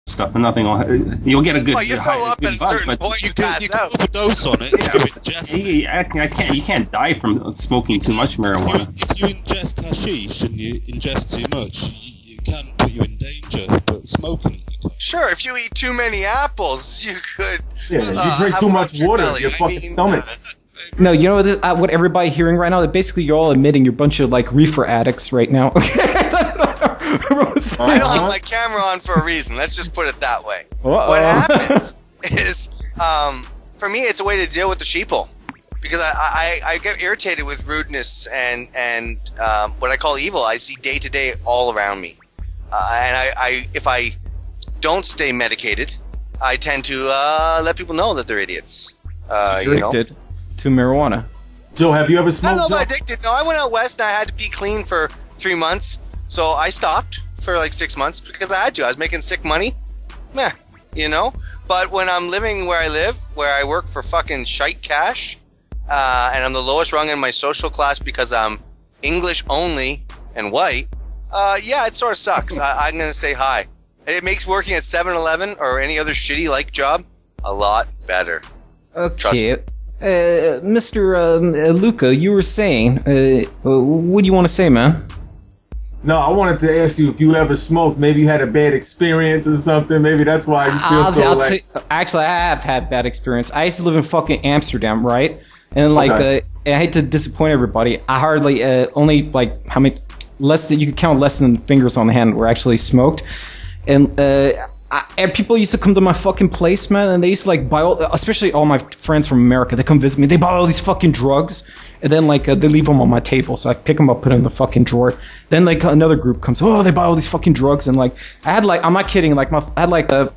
stuff, and nothing will. You'll get a good. Well, you throw up at a certain point, you pass out. You can overdose on it. You can't die from smoking too much marijuana. If you ingest hashish and you ingest too much, it can put you in danger. But smoking it, you can't. Sure, if you eat too many apples, you could. Yeah, you drink too much water, your fucking stomach. No, you know what everybody hearing right now? That basically you're all admitting you're a bunch of like reefer addicts right now. I don't have my camera on for a reason. Let's just put it that way. Uh-oh. What happens is, for me, it's a way to deal with the sheeple. Because I get irritated with rudeness and what I call evil. I see day to day all around me. And if I don't stay medicated, I tend to let people know that they're idiots. Addicted to marijuana. Joe, have you ever smoked? I don't know about addicted. No, I went out west and I had to be clean for 3 months. So I stopped for like 6 months because I had to. I was making sick money. Meh, you know? But when I'm living where I live, where I work for fucking shite cash, and I'm the lowest rung in my social class because I'm English only and white, yeah, it sort of sucks. I'm going to say hi. It makes working at 7-Eleven or any other shitty-like job a lot better. Okay. Mr. Luca, you were saying, what do you want to say, man? No, I wanted to ask you if you ever smoked. Maybe you had a bad experience or something. Maybe that's why you feel actually, I have had bad experience. I used to live in fucking Amsterdam, right? And like, I hate to disappoint everybody. I hardly, only like how many, less than you could count less than fingers on the hand were actually smoked. And and people used to come to my fucking place, man, and they used to like buy all, especially all my friends from America. They come visit me. They buy all these fucking drugs. And then, like, they leave them on my table, so I pick them up, put them in the fucking drawer. Then, like, another group comes, oh, they buy all these fucking drugs, and, like, I had, like, I'm not kidding, like, I had, like, a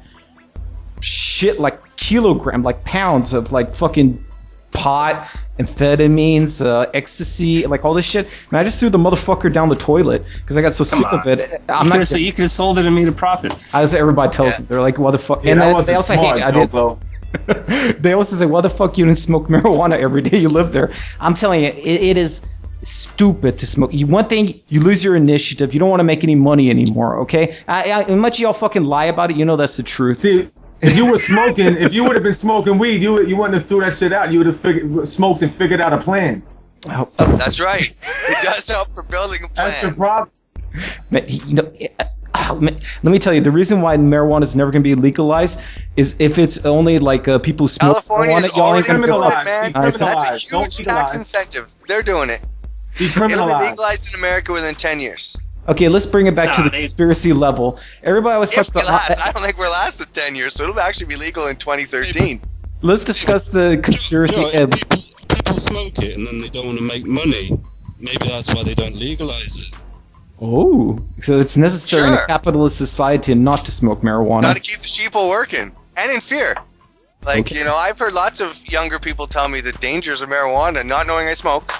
shit, like, kilogram, like, pounds of, like, fucking pot, amphetamines, ecstasy, like, all this shit. And I just threw the motherfucker down the toilet, because I got so sick of it. You could have sold it and made a profit. As everybody tells me. They're like, what the fuck? Yeah, and they also hate it. They also say, why the fuck you didn't smoke marijuana every day you live there? I'm telling you, it is stupid to smoke. One thing, you lose your initiative. You don't want to make any money anymore, okay? As much as y'all fucking lie about it, you know that's the truth. See, if you were smoking, if you would have been smoking weed, you wouldn't have threw that shit out. You would have smoked and figured out a plan. Oh. That's right. It does help for building a plan. That's the problem. You know, let me tell you, the reason why marijuana is never going to be legalized is if it's only like people who smoke California's marijuana, y'all ain't going to criminalized, man. That's a huge tax incentive. They're doing it. It'll be legalized in America within 10 years. Okay, let's bring it back to the conspiracy level. Everybody always talks about. I don't think we're last in 10 years, so it'll actually be legal in 2013. Let's discuss the conspiracy. People smoke it and then they don't want to make money. Maybe that's why they don't legalize it. Oh, so it's necessary in a capitalist society not to smoke marijuana. Got to keep the sheeple working, and in fear. Like, you know, I've heard lots of younger people tell me the dangers of marijuana, not knowing I smoke,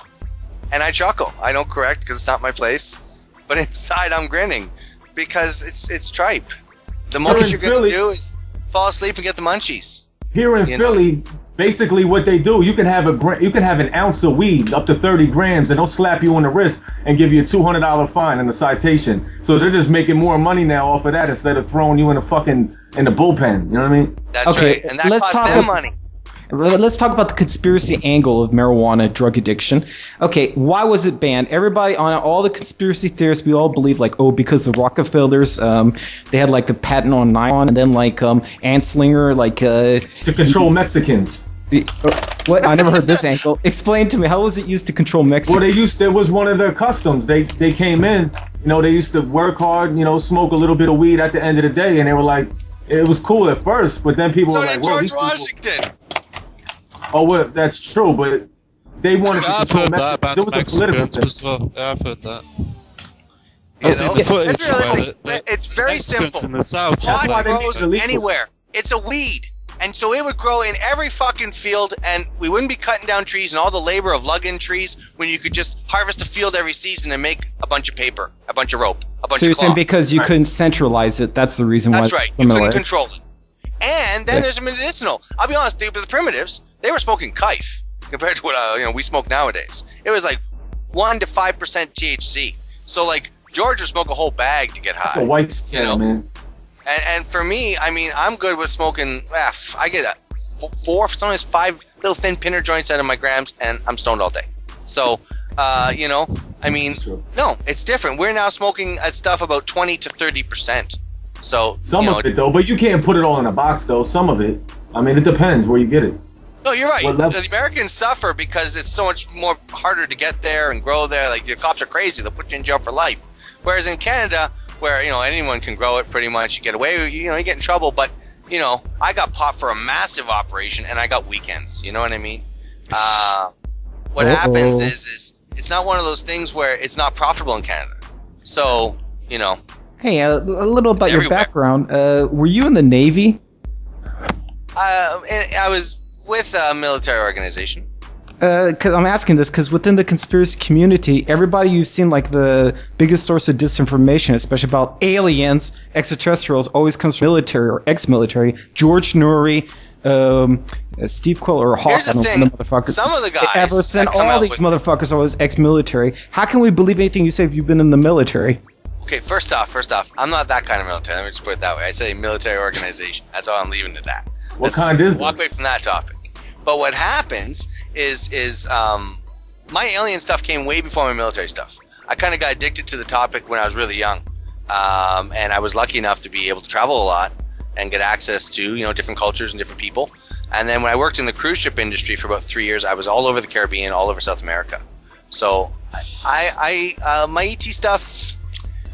and I chuckle. I don't correct because it's not my place, but inside I'm grinning because it's tripe. The most you're going to do is fall asleep and get the munchies. Here in Philly, basically what they do, you can have an ounce of weed up to 30 grams, and they'll slap you on the wrist and give you a $200 fine and a citation. So they're just making more money now off of that instead of throwing you in the bullpen. You know what I mean? That's right, and that costs them money. Let's talk about the conspiracy angle of marijuana drug addiction. Okay, why was it banned? Everybody, on all the conspiracy theorists, we all believe like, oh, because the Rockefellers, they had like the patent on nylon, and then like Anslinger, like to control Mexicans. What? I never heard this angle. Explain to me, how was it used to control Mexico? Well, it was one of their customs. They came in, you know, they used to work hard, you know, smoke a little bit of weed at the end of the day, and they were like, it was cool at first, but then people were like, well, George Washington. Oh, well, that's true, but they wanted to control Mexico. It was a political thing. Yeah, I've heard that. It's very simple. In the South, pot grows anywhere. It's a weed. And so it would grow in every fucking field, and we wouldn't be cutting down trees and all the labor of lugging trees when you could just harvest a field every season and make a bunch of paper, a bunch of rope, a bunch of cloth. So you're saying because you couldn't centralize it, that's the reason why it's That's right. You couldn't control it. And then there's a medicinal. I'll be honest, dude, with the primitives, they were smoking kife compared to what we smoke nowadays. It was like 1 to 5% THC. So like George would smoke a whole bag to get high. That's a white man. And for me, I mean, I'm good with smoking. I get 4, sometimes 5 little thin pinner joints out of my grams, and I'm stoned all day. So, you know, I mean, no, it's different. We're now smoking stuff about 20 to 30%. So some of it though, but you can't put it all in a box though. Some of it, I mean, it depends where you get it. No, you're right. The Americans suffer because it's so much more harder to get there and grow there. Like, the cops are crazy; they'll put you in jail for life. Whereas in Canada, where, you know, anyone can grow it pretty much, you get away, you know, you get in trouble. But, you know, I got popped for a massive operation, and I got weekends. You know what I mean? What happens is it's not one of those things where it's not profitable in Canada. So, you know. Hey, a little about your background. Were you in the Navy? I was with a military organization. Cause I'm asking this because within the conspiracy community, everybody you've seen, like, the biggest source of disinformation, especially about aliens, extraterrestrials, always comes from military or ex-military. George Noory, Steve Quill, or Hawk. Here's the thing. Some of the guys Everson, all these motherfuckers are always ex-military. How can we believe anything you say if you've been in the military? Okay, first off, I'm not that kind of military. Let me just put it that way. I say military organization. That's all I'm leaving it at. What kind is it? Walk away from that topic. But what happens is my alien stuff came way before my military stuff. I kind of got addicted to the topic when I was really young, and I was lucky enough to be able to travel a lot and get access to, you know, different cultures and different people. And then when I worked in the cruise ship industry for about 3 years, I was all over the Caribbean, all over South America. So my ET stuff,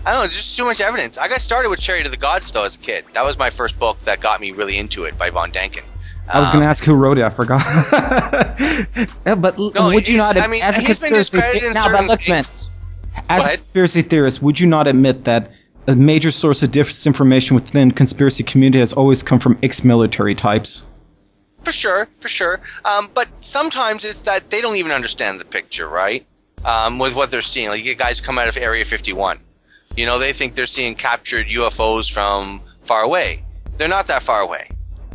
I don't know, just too much evidence. I got started with Cherry to the Gods, though, as a kid. That was my first book that got me really into it, by Von Däniken. I was going to ask who wrote it. I forgot. But no, would you not, as a conspiracy theorist, would you not admit that a major source of disinformation within conspiracy community has always come from ex-military types? For sure. But sometimes it's that they don't even understand the picture, right? With what they're seeing. Like, you get guys who come out of Area 51. You know, they think they're seeing captured UFOs from far away. They're not that far away.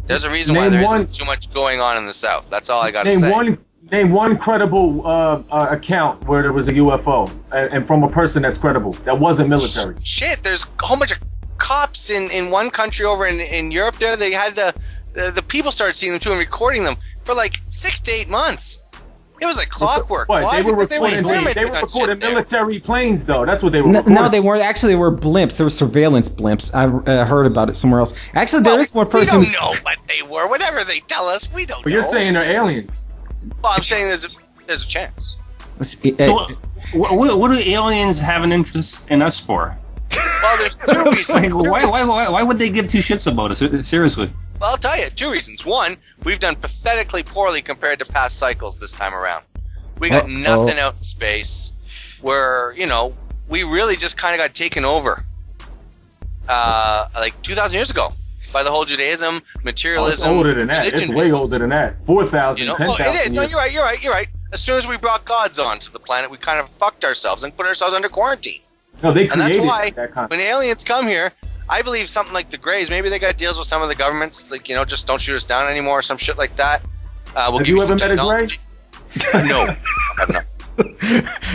There's a reason why there isn't too much going on in the South. That's all I got to say. Name one credible account where there was a UFO, and from a person that's credible, that wasn't military. Shit, there's a whole bunch of cops in one country over in Europe there. They had the people started seeing them too and recording them for like 6 to 8 months. It was like clockwork. What? Why? They were recording military planes, though. That's what they were recording. No, they weren't. Actually, they were blimps. They were surveillance blimps. I heard about it somewhere else. Actually, there is one person. We don't know what they were. Whatever they tell us, we don't know. But you're saying they're aliens. Well, I'm saying there's a chance. So, what do aliens have an interest in us for? Well, there's 2 reasons. Why would they give 2 shits about us? Seriously. Well, I'll tell you, 2 reasons. One, we've done pathetically poorly compared to past cycles this time around. We got nothing out in space. We're, you know, we really just kind of got taken over like 2,000 years ago by the whole Judaism, materialism. It's older than that. It's way older than that. 4,000, 10,000 it is. No, years. you're right. As soon as we brought gods onto the planet, we kind of fucked ourselves and put ourselves under quarantine. No, they created and that's why that concept. When aliens come here, I believe something like the Greys, maybe they got deals with some of the governments, like, you know, just don't shoot us down anymore or some shit like that. Have you ever met a Grey? No, I have not.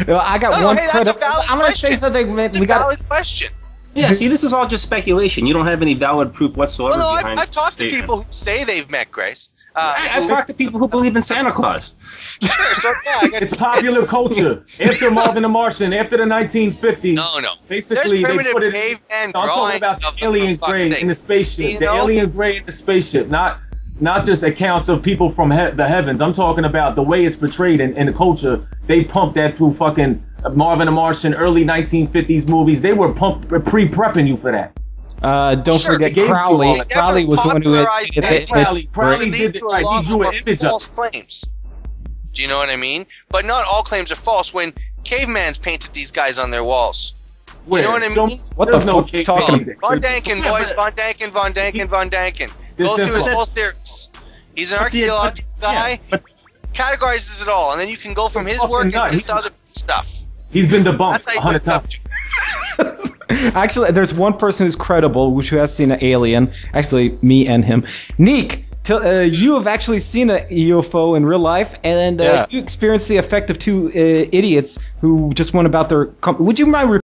Well, I got one. Hey, that's a valid I'm going to say something. It's a valid question. Yeah, see, this is all just speculation. You don't have any valid proof whatsoever. Well, no, behind I've talked to statement. people who say they've met Greys. I've talked to people who believe in Santa Claus. Sure, so yeah, it's popular culture. After Marvin the Martian, after the 1950s. No. Basically, they put it. I'm talking about the alien Grey in the spaceship. The alien Grey in the spaceship, not just accounts of people from the heavens. I'm talking about the way it's portrayed in the culture. They pumped that through fucking Marvin the Martian, early 1950s movies. They were pre-prepping you for that. Don't forget Crowley. Crowley was the one who Crowley did it right. He drew an image false claims. Do you know what I mean? But not all claims are false. When cavemans painted these guys on their walls. Do you know what I mean? What the fuck are you talking about? Von Däniken, boys. Von Däniken. Go through his whole series. He's an archaeological guy. Categorizes it all, and then you can go from his work into other stuff. He's been debunked 100 times. Actually, there's one person who's credible, who has seen an alien. Actually, me and him. Neek, you have actually seen a UFO in real life, and you experienced the effect of 2 idiots who just went about their... Would you mind